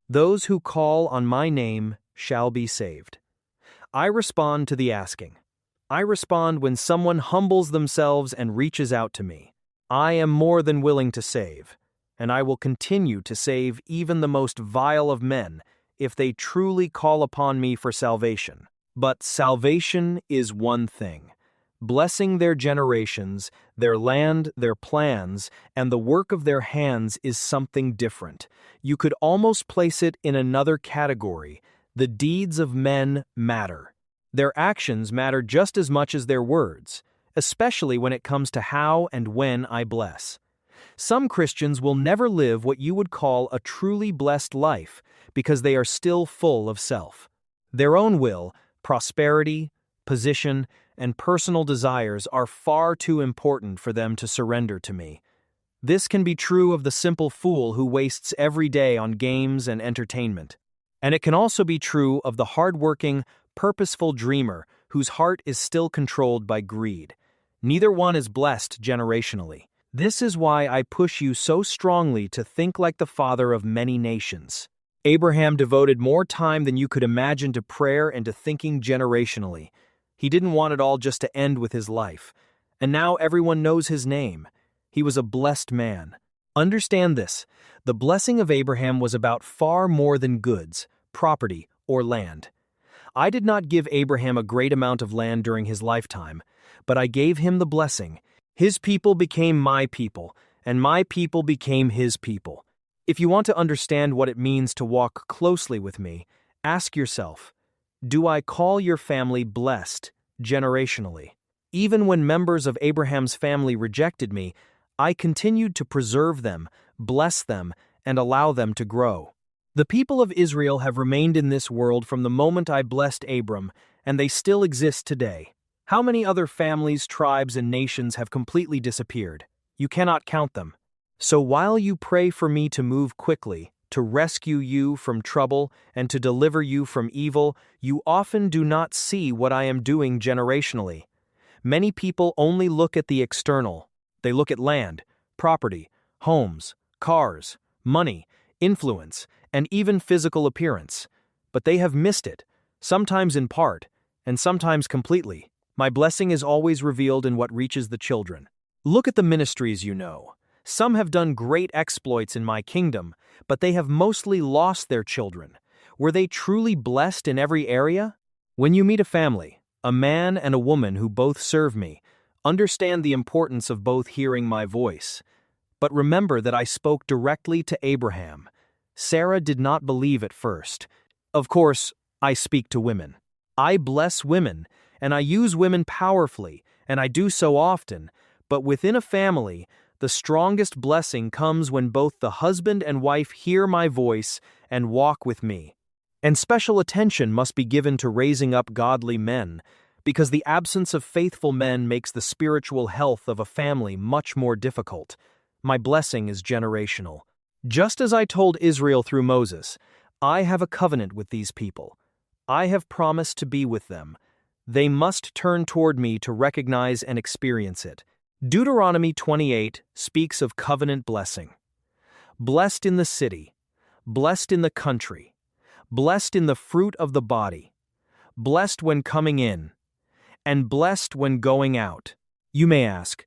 Those who call on my name shall be saved. I respond to the asking. I respond when someone humbles themselves and reaches out to me. I am more than willing to save, and I will continue to save even the most vile of men if they truly call upon me for salvation. But salvation is one thing. Blessing their generations, their land, their plans, and the work of their hands is something different. You could almost place it in another category. The deeds of men matter. Their actions matter just as much as their words, especially when it comes to how and when I bless. Some Christians will never live what you would call a truly blessed life because they are still full of self. Their own will, prosperity, position, and personal desires are far too important for them to surrender to me. This can be true of the simple fool who wastes every day on games and entertainment. And it can also be true of the hardworking, purposeful dreamer whose heart is still controlled by greed. Neither one is blessed generationally. This is why I push you so strongly to think like the father of many nations. Abraham devoted more time than you could imagine to prayer and to thinking generationally. He didn't want it all just to end with his life. And now everyone knows his name. He was a blessed man. Understand this. The blessing of Abraham was about far more than goods, property, or land. I did not give Abraham a great amount of land during his lifetime, but I gave him the blessing. His people became my people, and my people became his people. If you want to understand what it means to walk closely with me, ask yourself, do I call your family blessed generationally? Even when members of Abraham's family rejected me, I continued to preserve them, bless them, and allow them to grow. The people of Israel have remained in this world from the moment I blessed Abram, and they still exist today. How many other families, tribes, and nations have completely disappeared? You cannot count them. So while you pray for me to move quickly, to rescue you from trouble, and to deliver you from evil, you often do not see what I am doing generationally. Many people only look at the external. They look at land, property, homes, cars, money, influence, and even physical appearance. But they have missed it, sometimes in part, and sometimes completely. My blessing is always revealed in what reaches the children. Look at the ministries you know. Some have done great exploits in my kingdom, but they have mostly lost their children. Were they truly blessed in every area? When you meet a family, a man and a woman who both serve me, understand the importance of both hearing my voice. But remember that I spoke directly to Abraham. Sarah did not believe at first. Of course, I speak to women. I bless women, and I use women powerfully, and I do so often, but within a family, the strongest blessing comes when both the husband and wife hear my voice and walk with me. And special attention must be given to raising up godly men, because the absence of faithful men makes the spiritual health of a family much more difficult. My blessing is generational. Just as I told Israel through Moses, I have a covenant with these people. I have promised to be with them. They must turn toward me to recognize and experience it. Deuteronomy 28 speaks of covenant blessing. Blessed in the city, blessed in the country, blessed in the fruit of the body, blessed when coming in, and blessed when going out. You may ask,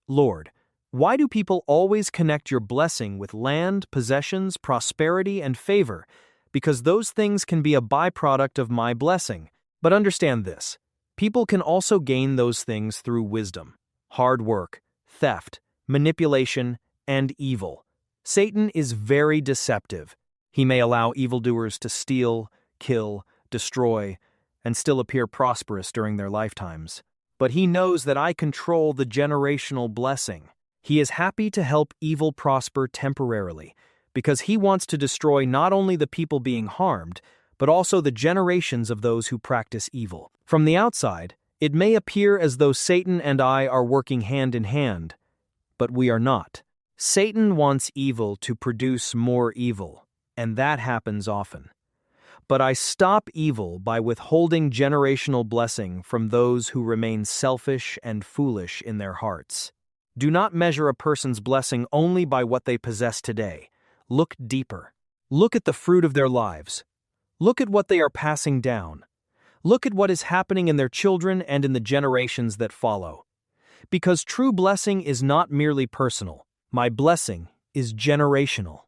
Lord, why do people always connect your blessing with land, possessions, prosperity, and favor? Because those things can be a byproduct of my blessing. But understand this, people can also gain those things through wisdom, hard work, theft, manipulation, and evil. Satan is very deceptive. He may allow evildoers to steal, kill, destroy, and still appear prosperous during their lifetimes. But he knows that I control the generational blessing. He is happy to help evil prosper temporarily, because he wants to destroy not only the people being harmed, but also the generations of those who practice evil. From the outside, it may appear as though Satan and I are working hand in hand, but we are not. Satan wants evil to produce more evil, and that happens often. But I stop evil by withholding generational blessing from those who remain selfish and foolish in their hearts. Do not measure a person's blessing only by what they possess today. Look deeper. Look at the fruit of their lives. Look at what they are passing down. Look at what is happening in their children and in the generations that follow. Because true blessing is not merely personal. My blessing is generational.